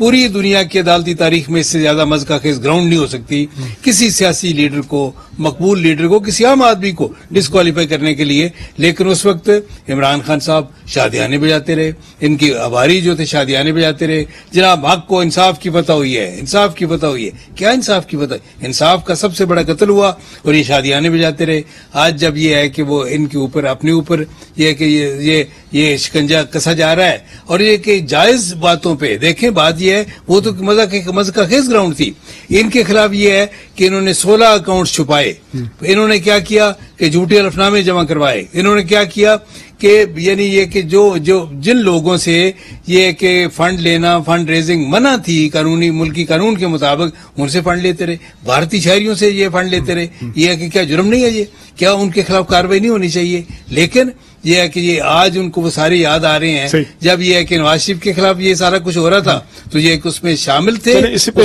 پوری دنیا کی عدالتی تاریخ میں اس سے زیادہ مذہق خیز گراؤنڈ نہیں ہو سکتی کسی سیاسی لیڈر کو، مقبول لیڈر کو، کسی عام آدمی کو ڈسکوالیفائی کرنے کے لیے. لیکن اس وقت عمران خان صاحب شادیانے بجاتے رہے، ان کی عواری جو تھے شادیانے بجاتے رہے. جناب حق کو انصاف کی فتح ہوئی ہے، انصاف کی فتح ہوئی ہے. کیا انصاف کی فتح؟ انصاف کا سب سے بڑا قتل ہوا اور یہ شادیانے بجاتے رہے. آج جب یہ ہے کہ وہ ان کے اوپر اپنے اوپر یہ ہے کہ یہ شکنجہ کسا جا رہا ہے، اور یہ کہ جائز باتوں پہ دیکھیں، بات یہ ہے وہ تو مذہق خیز گراؤنڈ تھی. ان کے خلاف یہ ہے کہ انہوں نے 16 اکاؤنٹس چھپائے. انہوں نے کیا کیا کہ جھوٹے الفنامے جمع کروائے. انہوں نے کیا کیا کہ یعنی یہ کہ جو جن لوگوں سے یہ کہ فنڈ لینا، فنڈ ریزنگ منع تھی قانونی ملکی قانون کے مطابق، ان سے فنڈ لیتے رہے. بھارتی شہریوں سے یہ فنڈ لیتے رہے. یہ ہے کہ کیا جرم نہیں ہے؟ یہ کیا ان کے خلاف کارروائی نہیں ہونی چاہیے؟ لیکن یہ ہے کہ یہ آج ان کو وہ سارے یاد آ رہے ہیں جب یہ ہے کہ نواز شریف کے خلاف یہ سارا کچھ ہو رہا تھا تو یہ اس میں شامل تھے،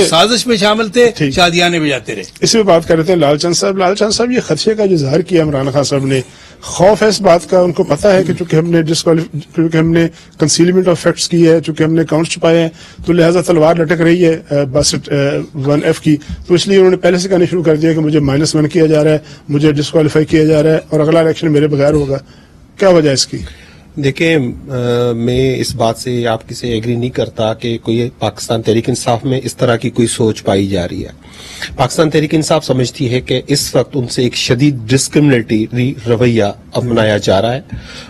سازش میں شامل تھے، شادیانے بجاتے رہے. اس پہ بات کر رہے تھے لال چند صاحب یہ خدشے کا جو اظہار کیا عمران خان صاحب نے، خوف ہے اس بات کا، ان کو پتا ہے کہ چونکہ ہم نے کنسیلمنٹ آف فیکٹس کی ہے، چونکہ ہم نے اکاؤنٹس چھپائے ہیں تو لہٰذا تلوار لٹک رہی ہے 62(1)(f) کی، تو اس لیے انہوں نے پہلے سے کہنا شروع کر دیا کہ مجھے -1 کیا جا رہا ہے، مجھے ڈسکوالیفائی کیا جا رہا ہے اور اگلا الیکشن میرے بغیر ہوگا. کیا وجہ اس کی؟ دیکھیں، میں اس بات سے آپ کسی ایگری نہیں کرتا کہ کوئی پاکستان تحریک انصاف میں اس طرح کی کوئی سوچ پائی جا رہی ہے. پاکستان تحریک انصاف سمجھتی ہے کہ اس وقت ان سے ایک شدید ڈسکرمنیٹری رویہ اپنایا جا رہا ہے،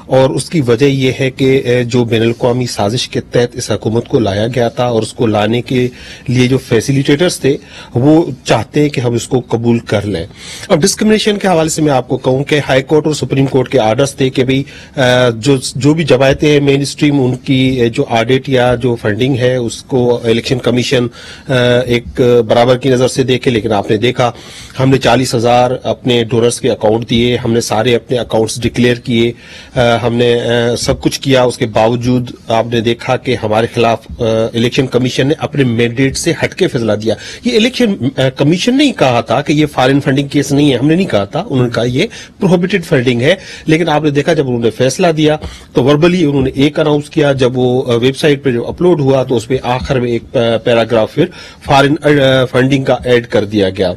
اور اس کی وجہ یہ ہے کہ جو بین الاقوامی سازش کے تحت اس حکومت کو لایا گیا تھا اور اس کو لانے کے لیے جو فیسیلیٹیٹرز تھے وہ چاہتے ہیں کہ ہم اس کو قبول کر لیں. اب ڈسکرمنیشن کے حوالے سے میں آپ کو کہوں کہ ہائی کورٹ اور سپریم کورٹ کے آرڈرز تھے کہ بھئی جو بھی جماعتیں ہیں مین اسٹریم، ان کی جو آڈٹ یا جو فنڈنگ ہے اس کو الیکشن کمیشن ایک برابر کی نظر سے دیکھے. لیکن آپ نے دیکھا ہم نے 40,000 اپنے ڈونرز کے اکاؤنٹ دیے، ہم نے سارے اپنے اکاؤنٹس ڈکلیئر کیے، ہم نے سب کچھ کیا. اس کے باوجود آپ نے دیکھا کہ ہمارے خلاف الیکشن کمیشن نے اپنے مینڈیٹ سے ہٹ کے فیصلہ دیا. یہ الیکشن کمیشن نے ہی کہا تھا کہ یہ فارن فنڈنگ کیس نہیں ہے، ہم نے نہیں کہا تھا، انہوں نے کہا یہ پروہیبٹڈ فنڈنگ ہے. لیکن آپ نے دیکھا جب انہوں نے فیصلہ دیا تو وربلی انہوں نے ایک اناؤنس کیا، جب وہ ویب سائٹ پہ جو اپلوڈ ہوا تو اس پہ آخر میں ایک پیراگراف پھر فارن فنڈنگ کا ایڈ کر دیا گیا.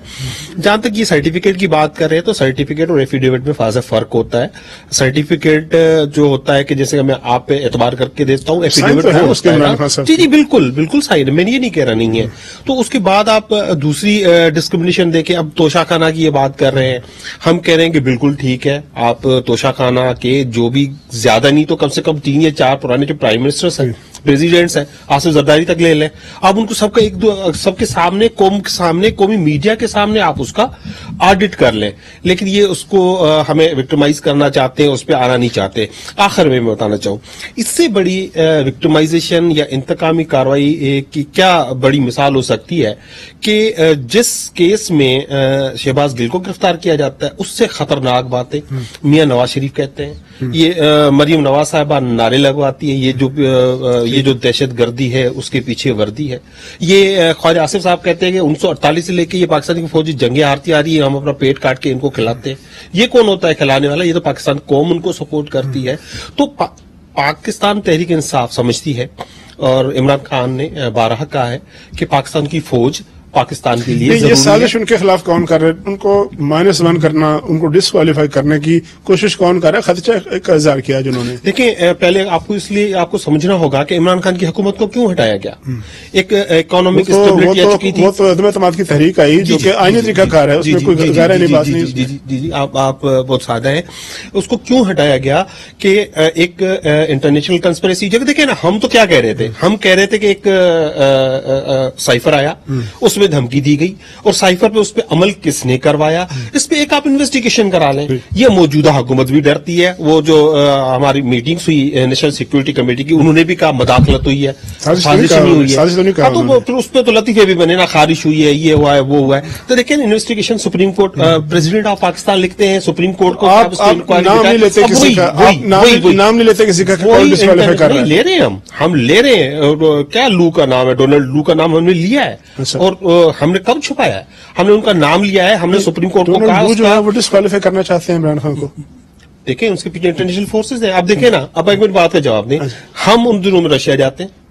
جہاں تک یہ سرٹیفکیٹ کی بات کر رہے ہیں تو سرٹیفکیٹ اور ایفیڈیوٹ میں واضح فرق ہوتا ہے. سرٹیفکیٹ جو ہوتا ہے کہ جیسے کہ میں آپ پہ اعتبار کر کے دیتا ہوں، ایفیڈیوٹ جی بالکل صحیح ہے، میں یہ نہیں کہہ رہا نہیں ہے. تو اس کے بعد آپ دوسری ڈسکرمنیشن دیکھیں. اب توشہ خانہ کی یہ بات کر رہے ہیں، ہم کہہ رہے ہیں کہ بالکل ٹھیک ہے، آپ توشہ خانہ کے جو بھی زیادہ نہیں تو کم سے کم 3 یا 4 پرانے جو پرائم منسٹرز ہیں، پریزیڈنٹس ہیں، آصف زرداری تک لے لیں، آپ ان کو سب کے سامنے قوم کے سامنے، قومی میڈیا کے سامنے آپ اس کا آڈٹ کر لیں. لیکن یہ اس کو ہمیں وکٹمائز کرنا چاہتے ہیں، اس پہ آنا نہیں چاہتے. آخر میں بتانا چاہوں اس سے بڑی وکٹمائزیشن یا انتقامی کارروائی کی کیا بڑی مثال ہو سکتی ہے کہ جس کیس میں شہباز گل کو گرفتار کیا جاتا ہے اس سے خطرناک باتیں میاں نواز شریف کہتے ہیں، یہ مریم نواز صاحبہ نعرے لگواتی ہے، یہ جو دہشت گردی ہے اس کے پیچھے وردی ہے. یہ خواجہ آصف صاحب کہتے ہیں کہ 1948 سے لے کے یہ پاکستانی فوجی جنگیں ہارتی آ رہی ہیں، ہم اپنا پیٹ کاٹ کے ان کو کھلاتے ہیں. یہ کون ہوتا ہے کھلانے والا؟ یہ تو پاکستان قوم ان کو سپورٹ کرتی ہے. تو پاکستان تحریک انصاف سمجھتی ہے اور عمران خان نے بارہا کہا ہے کہ پاکستان کی فوج پاکستان کے لیے یہ سازش ان کے خلاف کون کر رہے ہیں؟ ان کو -1 کرنا، ان کو ڈسکوالیفائی کرنے کی کوشش کون کر رہا ہے؟ خدشہ کا اظہار کیا جنہوں نے. دیکھیں، پہلے آپ کو اس لیے آپ کو سمجھنا ہوگا کہ عمران خان کی حکومت کو کیوں ہٹایا گیا. ایک اکانومک اسٹیبلٹی آ چکی تھی، وہ تو عدم اعتماد کی تحریک آئی جو کہ آئینی طریقہ کار ہے، اس میں کوئی غیر آئینی بات نہیں. جی آپ بہت سادہ ہیں. اس کو کیوں ہٹایا گیا کہ ایک انٹرنیشنل کنسپریسی جگہ. دیکھیں نا، ہم تو کیا کہہ رہے تھے؟ ہم کہہ رہے تھے کہ ایک سائفر آیا، اس میں دھمکی دی گئی، اور سائفر پہ اس پہ عمل کس نے کروایا، اس پہ ایک آپ انویسٹیگیشن کرا لیں. یہ موجودہ حکومت بھی ڈرتی ہے. وہ جو ہماری میٹنگز ہوئی نیشنل سیکورٹی کمیٹی کی، انہوں نے بھی کہا مداخلت ہوئی ہے، سازش نہیں ہوئی ہے. تو پھر اس پہ تو لطیفے بھی بنے نا، خارش ہوئی ہے، یہ ہوا ہے، وہ ہوا ہے. تو دیکھیں investigation supreme court, president of Pakistan لکھتے ہیں سپریم کورٹ کو، نام نہیں لیتے کسی کا، لے رہے ہیں ہم لے رہے ہیں. کیا لو کا نام ہے، ڈونلڈ لو کا نام ہم نے لیا ہے، اور ہم نے کب چھپایا ہے؟ ہم نے ان کا نام لیا ہے، ہم نے سپریم کورٹ کو کہا جو ہے وہ ڈسکوالیفائی کرنا چاہتے ہیں عمران خان کو. دیکھیں اس کے پیچھے انٹرنیشنل فورسز ہیں. اب دیکھیں نا، اب ایک منٹ بات کا جواب دیں. ہم ان دنوں میں رشیا جاتے ہیں،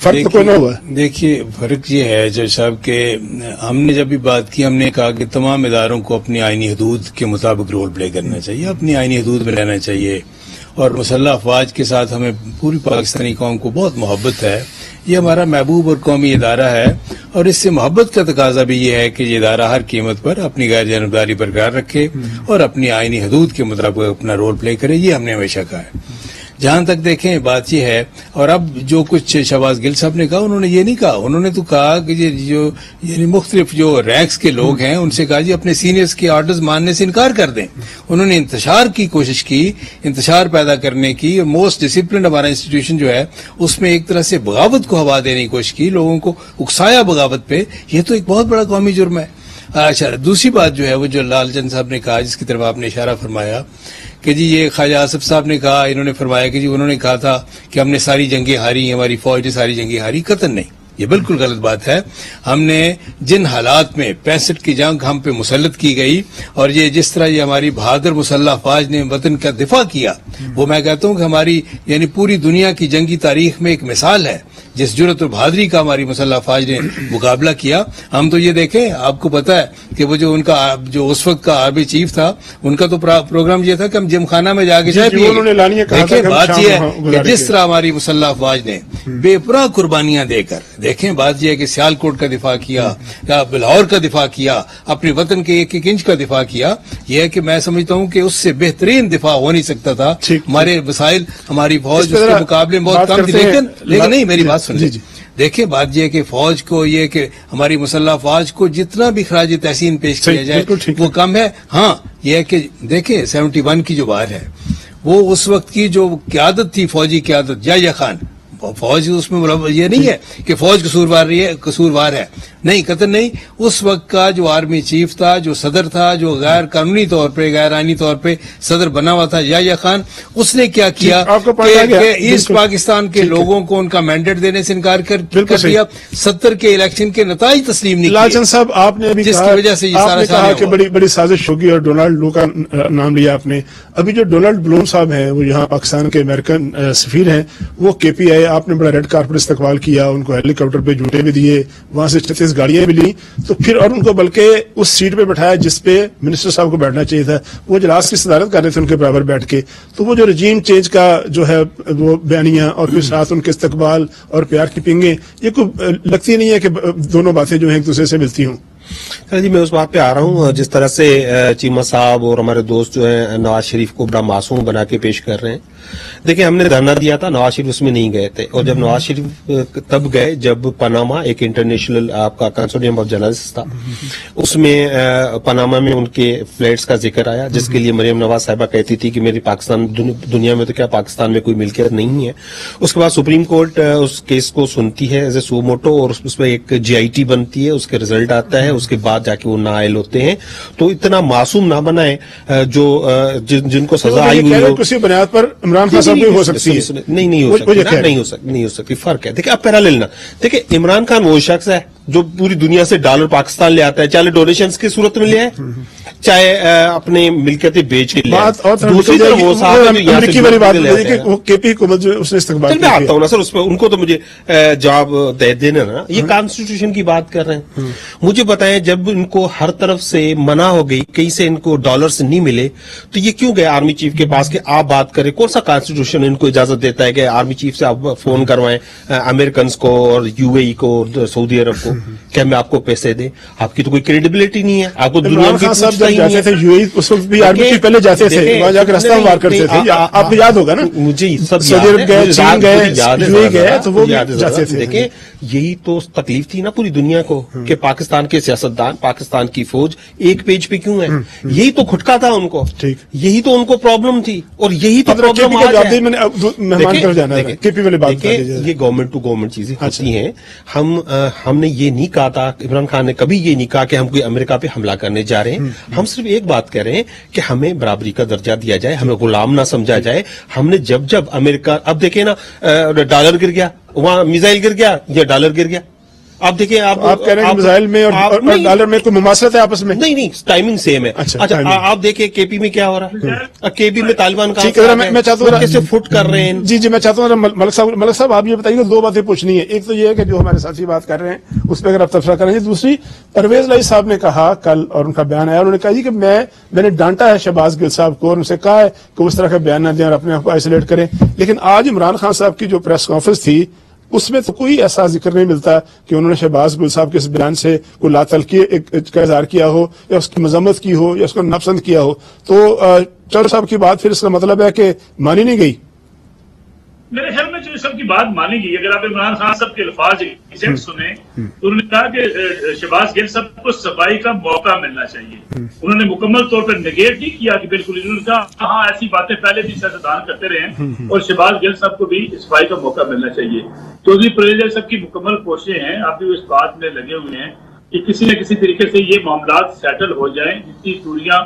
فرق تو کوئی نہ ہوا. دیکھیے فرق یہ ہے جج صاحب کہ ہم نے جب بھی بات کی ہم نے کہا کہ تمام اداروں کو اپنی آئینی حدود کے مطابق رول پلے کرنا چاہیے, اپنی آئینی حدود میں رہنا چاہیے, اور مسلح افواج کے ساتھ ہمیں پوری پاکستانی قوم کو بہت محبت ہے. یہ ہمارا محبوب اور قومی ادارہ ہے, اور اس سے محبت کا تقاضا بھی یہ ہے کہ یہ ادارہ ہر قیمت پر اپنی غیر جانبداری برقرار رکھے اور اپنی آئینی حدود کے مطابق اپنا رول پلے کرے. یہ ہم نے ہمیشہ کہا ہے. جہاں تک دیکھیں بات یہ ہے, اور اب جو کچھ شہباز گل صاحب نے کہا انہوں نے یہ نہیں کہا, انہوں نے تو کہا کہ جو یعنی مختلف جو رینکس کے لوگ ہیں ان سے کہا جی اپنے سینئرز کے آرڈرز ماننے سے انکار کر دیں. انہوں نے انتشار کی کوشش کی, انتشار پیدا کرنے کی, اور موسٹ ڈسپلنڈ ہمارا انسٹیٹیوشن جو ہے اس میں ایک طرح سے بغاوت کو ہوا دینے کی کوشش کی, لوگوں کو اکسایا بغاوت پہ. یہ تو ایک بہت بڑا قومی جرم ہے. اچھا, دوسری بات جو ہے وہ جو لال چند صاحب نے کہا جس کی طرف آپ نے اشارہ فرمایا کہ جی یہ خواجہ آصف صاحب نے کہا, انہوں نے فرمایا کہ جی انہوں نے کہا تھا کہ ہم نے ساری جنگیں ہاری, ہماری فوج نے ساری جنگیں ہاری. قطعاً نہیں, یہ بالکل غلط بات ہے. ہم نے جن حالات میں 65 کی جنگ ہم پہ مسلط کی گئی, اور یہ جس طرح یہ ہماری بہادر مسلح افواج نے وطن کا دفاع کیا, وہ میں کہتا ہوں کہ ہماری یعنی پوری دنیا کی جنگی تاریخ میں ایک مثال ہے. جس جرأت اور بہادری کا ہماری مسلح افواج نے مقابلہ کیا. ہم تو یہ دیکھیں, آپ کو پتا ہے کہ وہ جو ان کا جو اس وقت کا آرمی چیف تھا, ان کا تو پروگرام یہ تھا کہ ہم جم خانہ میں جا کے چائے پیے. دیکھیں بات یہ ہے کہ جس طرح ہماری مسلح افواج نے بے پناہ قربانیاں دے کر, دیکھیں بات یہ ہے کہ سیالکوٹ کا دفاع کیا یا لاہور کا دفاع کیا, اپنے وطن کے ایک ایک انچ کا دفاع کیا. یہ ہے کہ میں سمجھتا ہوں کہ اس سے بہترین دفاع ہو نہیں سکتا تھا. ہمارے وسائل ہماری فوج اس کے مقابلے میں بہت کم تھی, لیکن نہیں میری بات سن لیجیے. دیکھیں بات یہ ہے کہ فوج کو, یہ کہ ہماری مسلح افواج کو جتنا بھی خراج تحسین پیش کیا جائے وہ کم ہے. ہاں یہ ہے کہ دیکھیں 71 کی جو بات ہے وہ اس وقت کی جو قیادت تھی, فوجی قیادت یحییٰ خان, فوج اس میں یہ نہیں ہے کہ فوج قصوروار ہے, نہیں قطعاً نہیں. اس وقت کا جو آرمی چیف تھا, جو صدر تھا, جو غیر قانونی طور پہ غیر آئینی طور پہ صدر بنا ہوا تھا یحییٰ خان, اس نے کیا کیا کہ ایسٹ پاکستان کے لوگوں کو ان کا مینڈیٹ دینے سے انکار کر دیا. 70 کے الیکشن کے نتائج تسلیم نہیں لال چند صاحب آپ نے ابھی جس کی وجہ سے یہ کہا کہ بڑی سازش ہوگی, اور ڈونلڈ لو کا نام لیا آپ نے. ابھی جو ڈونلڈ بلوم صاحب ہیں وہ یہاں پاکستان کے امریکن سفیر ہیں, وہ کے پی آئی, آپ نے بڑا ریڈ کارپٹ استقبال کیا, ان کو ہیلی کاپٹر پہ جھوٹے بھی دیے, وہاں سے 36 گاڑیاں بھی لی, تو پھر اور ان کو بلکہ اس سیٹ پہ بٹھایا جس پہ منسٹر صاحب کو بیٹھنا چاہیے تھا. وہ اجلاس کی صدارت کر رہے تھے ان کے برابر بیٹھ کے. تو وہ جو رجیم چینج کا جو ہے وہ بیانیاں اور پھر ساتھ ان کے استقبال اور پیار کی پنگیں, یہ کوئی لگتی نہیں ہے کہ دونوں باتیں جو ہیں ایک دوسرے سے ملتی ہوں. جی میں اس بات پہ آ رہا ہوں. جس طرح سے چیمہ صاحب اور ہمارے دوست جو ہیں نواز شریف کو بڑا معصوم بنا کے پیش کر رہے ہیں. دیکھیں ہم نے دھرنا دیا تھا, نواز شریف اس میں نہیں گئے تھے, اور جب نواز شریف تب گئے جب پاناما ایک انٹرنیشنل آپ کا کنسورشیم آف جرنلسٹ تھا, اس میں پاناما میں ان کے فلیٹس کا ذکر آیا, جس کے لیے مریم نواز صاحبہ کہتی تھی کہ میری پاکستان دنیا میں تو کیا پاکستان میں کوئی ملکیت نہیں ہے. اس کے بعد سپریم کورٹ اس کیس کو سنتی ہے ایز اے سو موٹو, اور اس میں ایک GIT بنتی ہے, اس کے رزلٹ آتا ہے, اس کے بعد جا کے وہ نااہل ہوتے ہیں. تو اتنا معصوم نہ بنائیں جو جن کو سزا آئی ہوئی ہو کسی بنیاد پر عمران خان صاحب ہو سکتی ہے. نہیں ہو سکتی. فرق ہے. دیکھیں اب پیرالل نہ دیکھیں, عمران خان وہ شخص ہے جو پوری دنیا سے ڈالر پاکستان لے آتا ہے, چاہے ڈونیشنز کی صورت میں لے آئے, چاہے اپنے ملکیتیں بیچ کے لے آئے. دوسری طرف وہ صاحب وہ کے پی حکومت جو اس نے استقبال میں آتا ہوں نا سر, اس پہ ان کو تو مجھے جواب دے دینا نا. یہ کانسٹیٹیوشن کی بات کر رہے ہیں. مجھے بتائیں جب ان کو ہر طرف سے منع ہو گئی, کہیں سے ان کو ڈالرز نہیں ملے, تو یہ کیوں گئے آرمی چیف کے پاس کہ آپ بات کریں؟ کون سا کانسٹیٹیوشن ان کو اجازت دیتا ہے کہ آرمی چیف سے آپ فون کروائیں امریکنز کو اور UAE کو اور سعودی عرب کو کہ میں آپ کو پیسے دیں؟ آپ کی تو کوئی کریڈیبلٹی نہیں ہے. آپ کو دنیا میں جاتے تھے UAE اس وقت بھی آرمی چیف پہلے جاتے تھے, وہاں جا کے راستہ مار کرتے تھے, آپ کو یاد ہوگا نا. مجھے سب سعودی عرب گئے, چین گئے, UAE گئے, تو وہ جاتے تھے. دیکھیں یہی تو تکلیف تھی نا پوری دنیا کو کہ پاکستان کے سیاستدان, پاکستان کی فوج ایک پیج پہ کیوں ہے. یہی تو کھٹکا تھا ان کو, یہی تو ان کو پرابلم تھی, اور یہی تو پرابلم آج ہے. یہ گورنمنٹ ٹو گورنمنٹ چیزیں ہوتی ہیں. ہم نے یہ نہیں کہا تھا, عمران خان نے کبھی یہ نہیں کہا کہ ہم کوئی امریکہ پہ حملہ کرنے جا رہے ہیں. ہم صرف ایک بات کہہ رہے ہیں کہ ہمیں برابری کا درجہ دیا جائے, ہمیں غلام نہ سمجھا جائے. ہم نے جب امریکہ, اب دیکھیں نا ڈالر گر گیا, وہاں میزائل گر گیا یا ڈالر گر گیا, آپ دیکھیں آپ کہہ رہے ہیں کہ میزائل میں اور ڈالر میں کوئی مماثلت ہے آپس میں؟ نہیں ٹائمنگ سیم ہے. اچھا آپ دیکھیں کے پی میں کیا ہو رہا ہے, کے پی میں طالبان کا میں چاہتا ہوں کیسے فٹ کر رہے ہیں. جی میں چاہتا ہوں ملک صاحب آپ یہ بتائیے, دو باتیں پوچھنی ہے. ایک تو یہ ہے کہ جو ہمارے ساتھی بات کر رہے ہیں اس پہ اگر آپ تبصرہ کریں. دوسری, پرویز لائی صاحب نے کہا کل, اور ان کا بیان آیا, انہوں نے کہا جی کہ میں نے ڈانٹا ہے شہباز گل صاحب کو اور ان سے کہا ہے کہ اس طرح کا بیان نہ دیں اور اپنے آپ کو آئسولیٹ کریں. لیکن آج عمران خان صاحب کی جو پریس کانفرنس تھی اس میں تو کوئی ایسا ذکر نہیں ملتا کہ انہوں نے شہباز گل صاحب کے اس بیان سے کوئی لا تلقی کا اظہار کیا ہو یا اس کی مذمت کی ہو یا اس کو ناپسند کیا ہو. تو چودھری صاحب کی بات پھر اس کا مطلب ہے کہ مانی نہیں گئی. میرے خیال میں جو سب کی بات مانی گئی. اگر آپ عمران خان صاحب کے الفاظ سنیں تو انہوں نے کہا کہ شہباز گل صاحب کو صفائی کا موقع ملنا چاہیے. انہوں نے مکمل طور پر نگیٹ نہیں کیا کہ بالکل, انہوں نے کہا ہاں ایسی باتیں پہلے بھی سیاستدان کرتے رہے ہیں اور شہباز گل صاحب کو بھی صفائی کا موقع ملنا چاہیے. چودھری پرویز صاحب کی مکمل کوششیں ہیں, آپ بھی اس بات میں لگے ہوئے ہیں کہ کسی نہ کسی طریقے سے یہ معاملات سیٹل ہو جائیں جس کی دوریاں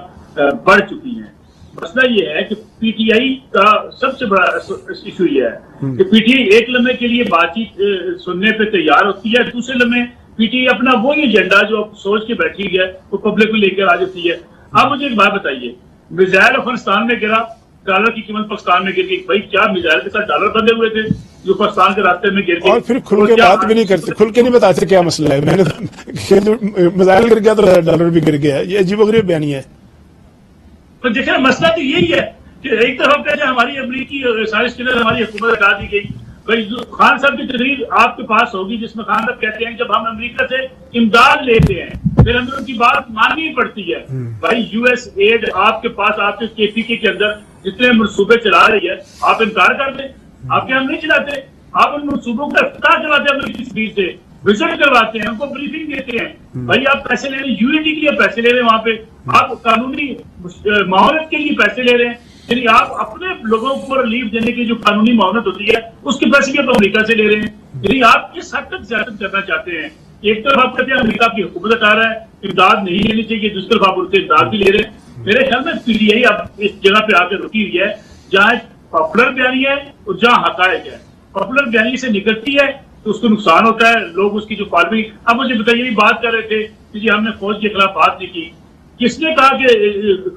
بڑھ چکی ہیں. مسئلہ یہ ہے کہ پی ٹی آئی کا سب سے بڑا ایشو یہ ہے کہ پی ٹی آئی ایک لمحے کے لیے بات چیت سننے پہ تیار ہوتی ہے, دوسرے لمحے پی ٹی آئی اپنا وہی ایجنڈا جو سوچ کے بیٹھی ہے وہ پبلک کو لے کر آ جاتی ہے. آپ مجھے ایک بات بتائیے, میزائل افغانستان میں گرا, ڈالر کی قیمت پاکستان میں گر گئی. بھائی کیا میزائل کے ساتھ ڈالر بندے ہوئے تھے جو پاکستان کے راستے میں گر گئے؟ اور پھر کھل کے بات بھی نہیں کرتے, کھل کے نہیں بتاتے کیا مسئلہ ہے. میں نے میزائل گر گیا تو ڈالر بھی گر گیا. یہ عجیب و غریب بیانیہ ہے. تو دیکھیں مسئلہ تو یہی ہے کہ ایک طرف کہتے ہیں ہماری امریکی سائنس کے لیے ہماری حکومت ہٹا دی گئی. بھائی خان صاحب کی تقریر آپ کے پاس ہوگی جس میں خان صاحب کہتے ہیں جب ہم امریکہ سے امداد لیتے ہیں پھر ہمیں ان کی بات ماننی پڑتی ہے. بھائی یو ایس ایڈ آپ کے پاس, آپ کے کے پی کے اندر جتنے منصوبے چلا رہی ہے آپ انکار کر دیں. آپ کے ہم نہیں چلاتے, آپ ان منصوبوں کا افتتاح کرواتے ہیں امریکی سفیر سے, وزٹ کرواتے ہیں, ان کو بریفنگ دیتے ہیں. بھائی آپ پیسے لے رہے ہیں, یو اے ڈی کے لیے پیسے لے رہے ہیں, وہاں پہ آپ قانونی معاونت کے لیے پیسے لے رہے ہیں. یعنی آپ اپنے لوگوں کو ریلیف دینے کی جو قانونی معاونت ہوتی ہے اس کے پیسے بھی آپ امریکہ سے لے رہے ہیں. یعنی آپ کس حد تک سیاست کرنا چاہتے ہیں؟ ایک طرف آپ کہتے ہیں امریکہ کی حکومت ہٹا رہا ہے, امداد نہیں لینی چاہیے, دوسری طرف آپ ان سے امداد بھی لے رہے ہیں. میرے خیال میں پی ٹی آئی اب اس جگہ پہ آ کے رکی ہوئی ہے جہاں پاپولر بیانی ہے اور جہاں حقائق ہے. پاپولر بیانی سے نکلتی ہے تو اس کو نقصان ہوتا ہے, لوگ اس کی جو فالوئنگ. اب مجھے بتائیے, بات کر رہے تھے کہ جی ہم نے فوج کے خلاف بات نہیں کی. کس نے کہا کہ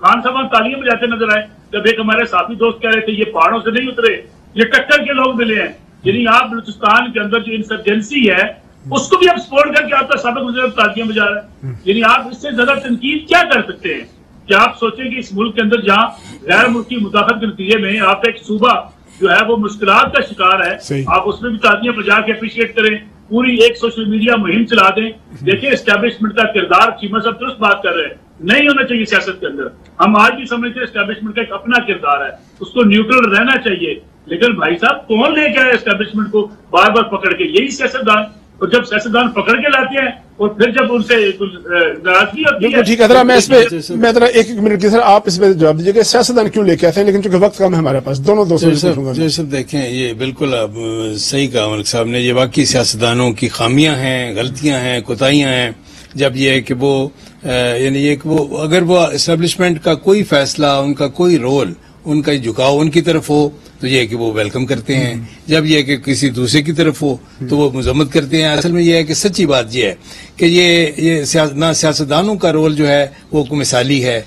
خان صاحب تالیاں بجاتے نظر آئے جب ایک ہمارے ساتھی دوست کہہ رہے تھے یہ پہاڑوں سے نہیں اترے, یہ ٹکر کے لوگ ملے ہیں. یعنی آپ بلوچستان کے اندر جو انسرجنسی ہے اس کو بھی آپ سپورٹ کر کے آپ کا سابق وزیر تالیاں بجا رہے ہیں. یعنی آپ اس سے زیادہ تنقید کیا کر سکتے ہیں؟ کیا آپ سوچیں کہ اس ملک کے اندر جہاں غیر ملکی مداخلت کے نتیجے میں آپ کا ایک صوبہ جو ہے وہ مشکلات کا شکار ہے, آپ اس میں بھی تازیاں بجا کے اپریشیٹ کریں, پوری ایک سوشل میڈیا مہم چلا دیں. دیکھیں اسٹیبلشمنٹ کا کردار, چیمہ صاحب درست بات کر رہے ہیں, نہیں ہونا چاہیے سیاست کے اندر. ہم آج بھی سمجھتے ہیں اسٹیبلشمنٹ کا ایک اپنا کردار ہے, اس کو نیوٹرل رہنا چاہیے. لیکن بھائی صاحب کون لے کے آئے اسٹیبلشمنٹ کو بار بار پکڑ کے؟ یہی سیاستدان. اور جب سیاستدان پکڑ کے لاتے ہیں اور پھر جب ان سے ناراضگی ہوتی ہے. ٹھیک ہے, ذرا میں اس پہ میں ذرا ایک منٹ کی سر آپ اس پہ جواب دیجیے کہ سیاستدان کیوں لے کے آتے ہیں, لیکن چونکہ وقت کم ہے ہمارے پاس. دونوں جو سب دیکھیں, یہ بالکل اب صحیح کہا ملک صاحب نے, یہ واقعی سیاستدانوں کی خامیاں ہیں, غلطیاں ہیں, کوتاہیاں ہیں. جب یہ ہے کہ وہ یعنی یہ کہ وہ اگر وہ اسٹیبلشمنٹ کا کوئی فیصلہ, ان کا کوئی رول, ان کا جھکاؤ ان کی طرف ہو تو یہ ہے کہ وہ ویلکم کرتے ہیں. جب یہ ہے کہ کسی دوسرے کی طرف ہو تو وہ مذمت کرتے ہیں. اصل میں یہ ہے کہ سچی بات یہ ہے کہ یہ نہ سیاستدانوں کا رول جو ہے وہ مثالی ہے,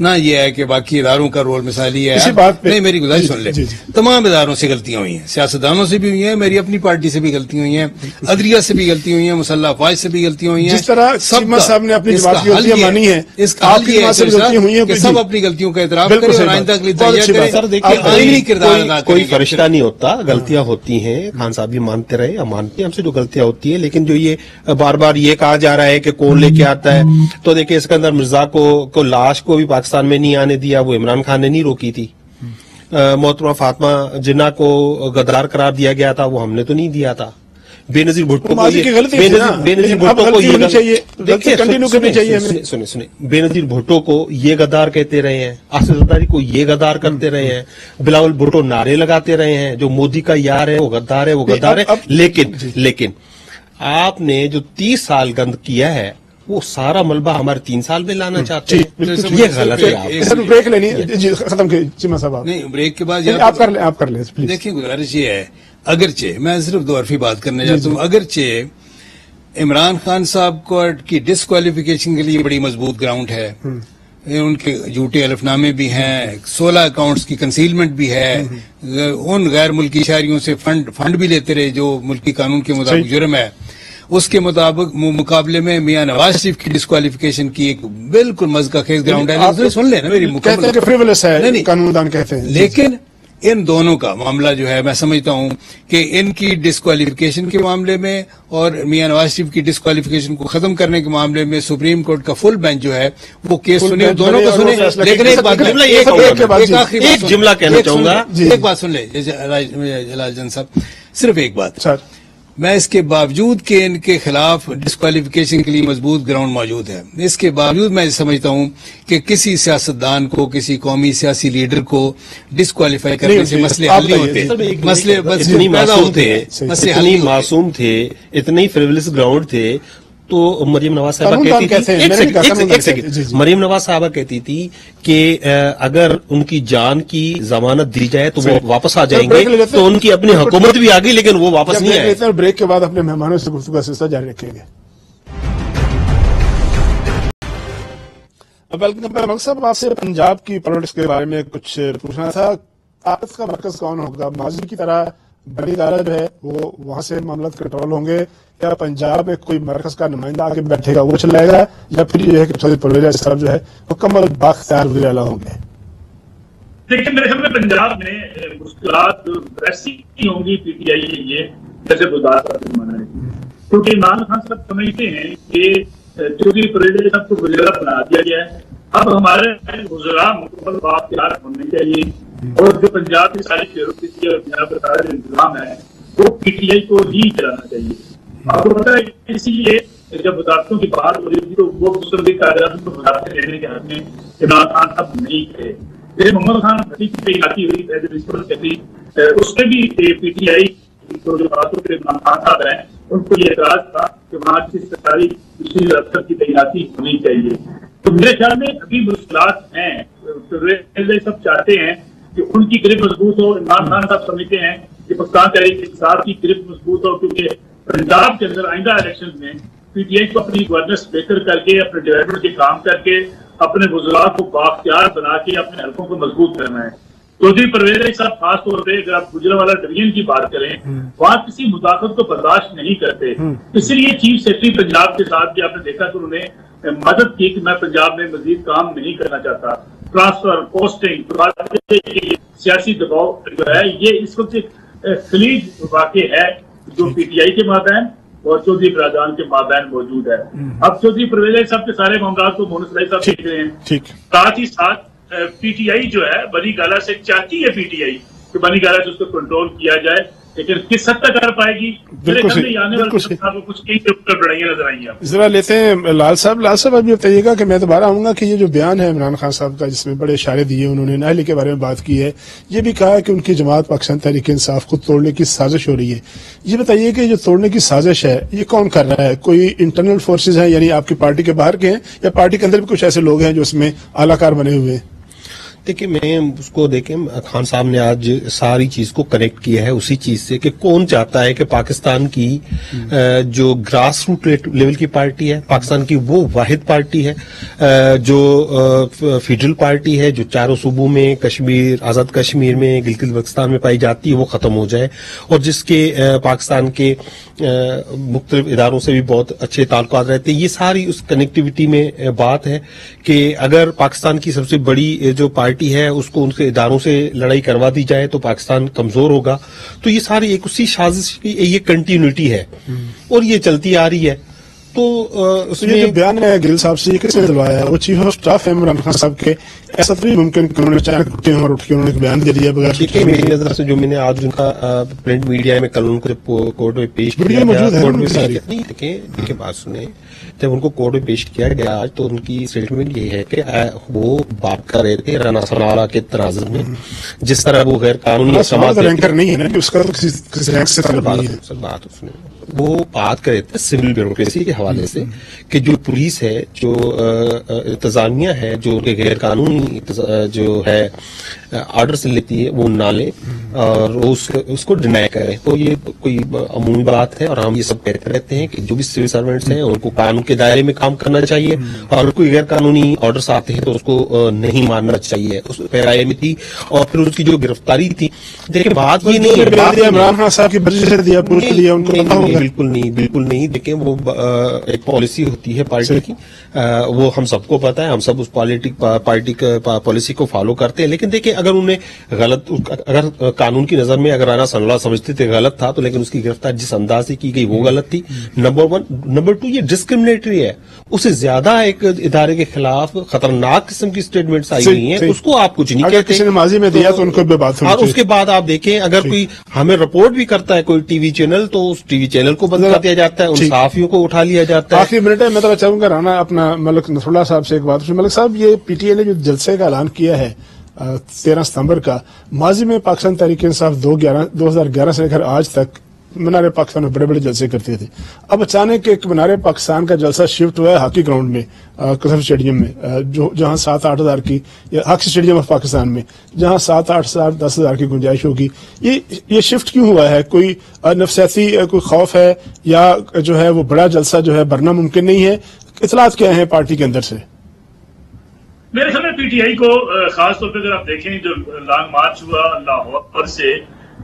نہ یہ ہے کہ باقی اداروں کا رول مثالی ہے. نہیں, میری گزارش سن لیں, تمام اداروں سے غلطیاں ہوئی ہیں, سیاستدانوں سے بھی ہوئی ہیں, میری اپنی پارٹی سے بھی غلطیاں ہوئی ہیں, عدلیہ سے بھی غلطیاں ہوئی ہیں, مسلح افواج سے بھی غلطیاں ہوئی ہیں. جس طرح چیمہ صاحب نے اپنی جواب کی غلطیاں مانی ہیں, اس کا حل یہ ہے کہ سب اپنی غلطیوں کا اعتراف کریں اور آئندہ کے لیے تیار کریں. آئینی کردار ادا کریں. کوئی فرشتہ نہیں ہوتا, غلطیاں ہوتی ہیں. خان صاحب بھی مانتے رہے, ہم مانتے ہیں ہم سے جو غلطیاں ہوتی ہیں. لیکن جو یہ بار بار یہ کہا جا رہا ہے کہ کون لے کے آتا ہے, تو دیکھیں اسکندر مرزا کو لاش کو بھی پاکستان میں نہیں آنے دیا, وہ عمران خان نے نہیں روکی تھی. محترمہ فاطمہ جناح کو غدار قرار دیا گیا تھا, وہ ہم نے تو نہیں دیا تھا. بے نظیر بھٹو کو بے نظیر بھٹو کو یہ غدار کہتے رہے ہیں, آصف زرداری کو یہ غدار کرتے رہے ہیں, بلاول بھٹو نعرے لگاتے رہے ہیں جو مودی کا یار ہے وہ غدار ہے, وہ غدار ہے. لیکن آپ نے جو 30 سال گند کیا ہے وہ سارا ملبہ ہمارے 3 سال میں لانا چاہتے ہیں, یہ غلط ہے. بریک لینی ہے, ختم چیمہ صاحب. نہیں, بریک کے بعد آپ کر لیں. دیکھیں گزارش یہ ہے, اگرچہ میں صرف 2 حرفی بات کرنے جاتا ہوں, اگرچہ عمران خان صاحب کی ڈسکوالیفیکیشن کے لیے بڑی مضبوط گراؤنڈ ہے. ان کے جھوٹے الف نامے بھی ہیں, 16 اکاؤنٹس کی کنسیلمنٹ بھی ہے, ان غیر ملکی شہریوں سے فنڈ بھی لیتے رہے جو ملکی قانون کے مطابق جرم ہے. اس کے مقابلے میں میاں نواز شریف کی ڈسکوالیفیکیشن کی ایک بالکل مزہ خیز گراؤنڈ ہے. سن لیں نا میری قانون کہتے ہیں, لیکن ان دونوں کا معاملہ جو ہے میں سمجھتا ہوں کہ ان کی ڈسکوالیفیکیشن کے معاملے میں اور میاں نواز شریف کی ڈسکوالیفیکیشن کو ختم کرنے کے معاملے میں سپریم کورٹ کا فل بینچ جو ہے وہ کیس سنے, دونوں کو سنے. لیکن ایک جملہ کہنا چاہوں گا, ایک بات سن لے جلال جان صاحب, صرف ایک بات. میں اس کے باوجود کہ ان کے خلاف ڈسکوالیفیکیشن کے لیے مضبوط گراؤنڈ موجود ہے, اس کے باوجود میں سمجھتا ہوں کہ کسی سیاستدان کو, کسی قومی سیاسی لیڈر کو ڈسکوالیفائی کرنے سے مسئلے حل نہیں ہوتے. مسئلے پیدا ہوتے ہیں, مسئلے اتنے معصوم تھے, اتنے فریولس گراؤنڈ تھے. تو مریم نواز صاحبہ کہتی تھی, مریم نواز صاحبہ کہتی تھی کہ اگر ان کی جان کی ضمانت دی جائے تو وہ واپس آ جائیں گے. تو ان کی اپنی حکومت بھی آ گئی لیکن وہ واپس نہیں آئے. بریک کے بعد اپنے مہمانوں سے گفتگو کا سلسلہ جاری رکھیں گے. ملک صاحب, آپ سے پنجاب کی پالیٹکس کے بارے میں کچھ پوچھنا تھا. طاقت کا مرکز کون ہوگا؟ ماضی کی طرح بڑی ادارہ جو ہے وہ وہاں سے معاملات کنٹرول ہوں گے, یا پنجاب میں کوئی مرکز کا نمائندہ آ کے بیٹھے گا وہ چلائے گا, یا پھر یہ ہے کہ چودھری پرویز صاحب جو ہے مکمل بااختیار وزیر اعلیٰ ہوں گے؟ دیکھیں میرے خیال میں پنجاب میں مشکلات ویسی ہی ہوں گی پی ٹی آئی کے لیے جیسے گزار کا زمانہ ہے, کیونکہ عمران خان صاحب سمجھتے ہیں کہ چودھری پرویز صاحب کو وزیر اعلیٰ بنا دیا گیا ہے, اب ہمارے وزراء مکمل بااختیار ہونے چاہیے, اور جو پنجاب کی ساری بیوروکریسی اور پنجاب کا سارا انتظام ہے وہ پی ٹی آئی کو ہی چلانا چاہیے. آپ کو پتا ہے اسی لیے جب وزارتوں کی بات ہو رہی تھی تو وہ مستقبل کاغذات کو وزارتیں لینے کے حق میں عمران خان صاحب نہیں تھے. جیسے محمد خان کی تعیناتی ہوئی اس میں بھی پی ٹی آئی کو جو باتوں کے عمران خان صاحب ہیں ان کو یہ اعتراض تھا کہ وہاں کی سرکاری کسی افسر کی تعیناتی ہونی چاہیے. تو میرے خیال میں ابھی مشکلات ہیں, سب چاہتے ہیں کہ ان کی گرفت مضبوط ہو. عمران خان صاحب سمجھتے ہیں کہ پاکستان تحریک انصاف کی گرفت مضبوط ہو, کیونکہ پنجاب کے اندر آئندہ الیکشن میں پی ٹی آئی کو اپنی گورننس بہتر کر کے, اپنے ڈیولپمنٹ کے کام کر کے, اپنے وزراء کو بااختیار بنا کے اپنے حلقوں کو مضبوط کرنا ہے. چودھری پرویز صاحب خاص طور پہ اگر آپ گجرانوالہ ڈویژن کی بات کریں وہاں کسی مداخلت کو برداشت نہیں کرتے, اسی لیے چیف سیکرٹری پنجاب کے ساتھ بھی آپ نے دیکھا کہ انہوں نے مدد کی کہ میں پنجاب میں مزید کام نہیں کرنا چاہتا. ٹرانسفر, پوسٹنگ, سیاسی دباؤ جو ہے یہ اس وقت ایک خلیج واقع ہے جو پی ٹی آئی کے مابین اور چودھری برادران کے مابین موجود ہے. اب چودھری پرویز صاحب کے سارے معاملات کو مونس صاحب دیکھ رہے ہیں, ساتھ ہی ساتھ پی ٹی آئی جو ہے بنی گالہ سے چاہتی ہے پی ٹی آئی کہ بنی گالہ سے اس کو کنٹرول کیا جائے, لیکن کس حد تک کر پائے گی کچھ لڑائیاں نظر آئی ہیں. ذرا لیتے ہیں لال صاحب اب یہ بتائیے گا کہ میں دوبارہ آؤں گا کہ یہ جو بیان ہے عمران خان صاحب کا جس میں بڑے اشارے دیے, انہوں نے نااہلی کے بارے میں بات کی ہے, یہ بھی کہا کہ ان کی جماعت پاکستان تحریک انصاف کو توڑنے کی سازش ہو رہی ہے. یہ بتائیے کہ جو توڑنے کی سازش ہے یہ کون کر رہا ہے؟ کوئی انٹرنل فورسز ہیں یعنی آپ کی پارٹی کے باہر کے ہیں, یا پارٹی کے اندر بھی کچھ ایسے لوگ ہیں جو اس میں اعلی کار بنے ہوئے ہیں؟ دیکھیں میں اس کو خان صاحب نے آج ساری چیز کو کنیکٹ کیا ہے اسی چیز سے کہ کون چاہتا ہے کہ پاکستان کی جو گراس روٹ لیول کی پارٹی ہے, پاکستان کی وہ واحد پارٹی ہے جو فیڈرل پارٹی ہے جو چاروں صوبوں میں کشمیر, آزاد کشمیر میں, گلگت بلتستان میں پائی جاتی ہے, وہ ختم ہو جائے, اور جس کے پاکستان کے مختلف اداروں سے بھی بہت اچھے تعلقات رہتے ہیں. یہ ساری اس کنیکٹیوٹی میں بات ہے کہ اگر پاکستان کی سب سے بڑی جو پارٹی ہے اس کو ان کے اداروں سے لڑائی کروا دی جائے تو پاکستان کمزور ہوگا. تو یہ ساری ایک اسی سازش کی یہ کنٹینیوٹی ہے اور یہ چلتی آ رہی ہے. تو اس میں جو بیان ہے گل صاحب سے یہ کس نے دلوایا ہے؟ وہ چیف آف سٹاف ہے عمران خان صاحب کے. ایسا تو نہیں ممکن کہ انہوں نے اچانک اٹھے اور اٹھ کے انہوں نے بیان دے دیا بغیر. میری نظر سے جو میں نے آج ان کا پرنٹ میڈیا میں کل ان کو جب کورٹ میں پیش کیا گیا, بات سنیں, جب ان کو کورٹ میں پیش کیا گیا آج تو ان کی اسٹیٹمنٹ یہ ہے کہ وہ بات کر رہے تھے رانا ثناءاللہ کے تناظر میں جس طرح وہ غیر قانونی رینکر نہیں ہے نا کہ اس کا تو کسی رینک سے تعلق نہیں ہے. بات وہ بات کر رہے تھے سول بیوروکریسی کے حوالے سے کہ جو پولیس ہے، جو انتظامیہ ہے، جو غیر قانونی جو ہے آرڈر سے لیتی ہے وہ نہ لے اور اس کو ڈینائی کرے. تو یہ کوئی عمومی بات ہے اور ہم یہ سب کہتے رہتے ہیں کہ جو بھی سول سروینٹس ہیں ان کو قانون کے دائرے میں کام کرنا چاہیے، اور کوئی غیر قانونی آرڈرز آتے ہیں تو اس کو نہیں ماننا چاہیے. اس پیرائے میں تھی اور پھر اس کی جو گرفتاری تھی، دیکھیں بات یہ نہیں ہے عمران خان صاحب کی بالکل نہیں. دیکھیں وہ ایک پالیسی ہوتی ہے پارٹی کی، وہ ہم سب کو پتا ہے، ہم سب اس پارٹی پالیسی کو فالو کرتے ہیں. لیکن دیکھیں اگر انہیں غلط، اگر قانون کی نظر میں اگر رانا ثناء اللہ سمجھتے تھے غلط تھا تو لیکن اس کی گرفتار جس انداز سے کی گئی وہ غلط تھی. نمبر 1. نمبر 2 یہ ڈسکریمنیٹری ہے. اس سے زیادہ ایک ادارے کے خلاف خطرناک قسم کی اسٹیٹمنٹس آئی ہوئی ہیں، اس کو آپ کچھ نہیں کہتے. کسی نے ماضی میں دیا تو ان کو بھی بات ہوئی. اور اس کے بعد آپ دیکھیں اگر کوئی ہمیں رپورٹ بھی کرتا ہے کوئی ٹی وی چینل تو اس ٹی وی چینل کو بند کر دیا جاتا ہے، ان صحافیوں کو اٹھا لیا جاتا ہے. آخری منٹ ہے، میں تو چاہوں گا رانا اپنا ملک نصر اللہ صاحب سے ایک بات. ملک صاحب یہ پی ٹی آئی نے جو جلسے کا اعلان کیا ہے 13 ستمبر کا، ماضی میں پاکستان تحریک انصاف 2011 سے لے کر آج تک منارے پاکستان میں بڑے بڑے جلسے کرتے تھے. اب اچانک ایک منارے پاکستان کا جلسہ شفٹ ہوا ہے ہاکی گراؤنڈ میں، قصب اسٹیڈیم میں، جہاں 7-8 ہزار کی، ہاکی اسٹیڈیم آف پاکستان میں جہاں 7-8 ہزار 10 ہزار کی گنجائش ہوگی. یہ شفٹ کیوں ہوا ہے؟ کوئی نفسیاتی کوئی خوف ہے یا جو ہے وہ بڑا جلسہ جو ہے بھرنا ممکن نہیں ہے؟ اطلاعات کیا ہیں پارٹی کے اندر سے؟ میرے خیال میں پی ٹی آئی کو خاص طور پہ اگر آپ دیکھیں جو لانگ مارچ ہوا لاہور سے،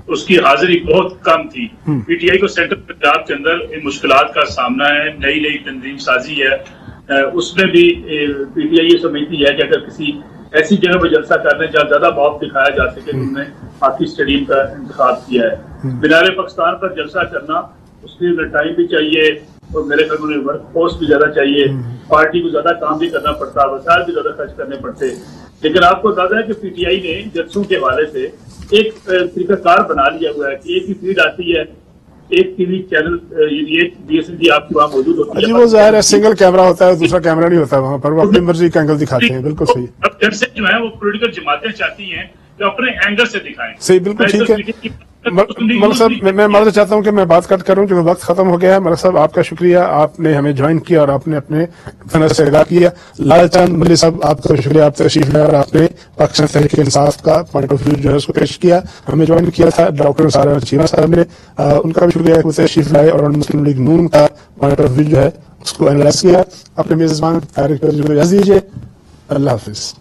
اس کی حاضری بہت کم تھی. پی ٹی آئی کو سینٹرل پنجاب کے اندر ان مشکلات کا سامنا ہے، نئی تنظیم سازی ہے. اس میں بھی پی ٹی آئی یہ سمجھتی ہے کہ اگر کسی ایسی جگہ پہ جلسہ کرنے جہاں زیادہ باپ دکھایا جا سکے، انہوں نے ہاکی اسٹیڈیم کا انتخاب کیا ہے. مینار پاکستان پر جلسہ کرنا، اس کے لیے ٹائم بھی چاہیے اور میرے خیال میں ورک فورس بھی زیادہ چاہیے، پارٹی کو زیادہ کام بھی کرنا پڑتا، وسائل بھی زیادہ خرچ کرنے پڑتے. لیکن آپ کو اندازہ ہے کہ پی ٹی آئی نے جلسوں کے حوالے سے ایک طریقہ کار بنا لیا ہوا ہے کہ ایک ہی فیڈ آتی ہے، ایک ٹی وی چینل، ایک بی ایس این جی آپ کی وہاں موجود ہوتی ہے. جی وہ ظاہر ہے سنگل کیمرہ ہوتا ہے، دوسرا کیمرہ نہیں ہوتا وہاں پر، وہ اپنی مرضی کا اینگل دکھاتے ہیں. بالکل صحیح. اب جلسے جو ہیں وہ پولیٹیکل جماعتیں چاہتی ہیں کہ اپنے اینگل سے دکھائیں. صحیح، بالکل ٹھیک ہے. ملک صاحب میں معذرت چاہتا ہوں کہ میں بات کٹ کروں کیونکہ وقت ختم ہو گیا ہے. ملک صاحب آپ کا شکریہ، آپ نے ہمیں جوائن کیا اور آپ نے اپنے تنظیم سے آگاہ کیا. لال چاند ملی صاحب آپ کا شکریہ، آپ تشریف لائے اور آپ نے پاکستان تحریک انصاف کا پوائنٹ آف ویو جو ہے اس کو پیش کیا، ہمیں جوائن کیا تھا. ڈاکٹر سارا چیمہ صاحب نے، ان کا بھی شکریہ کہ وہ تشریف لائے اور مسلم لیگ نون کا پوائنٹ آف ویو جو ہے اس کو اینالائز کیا. اپنے میزبان طارق کو اجازت دیجیے. اللہ حافظ.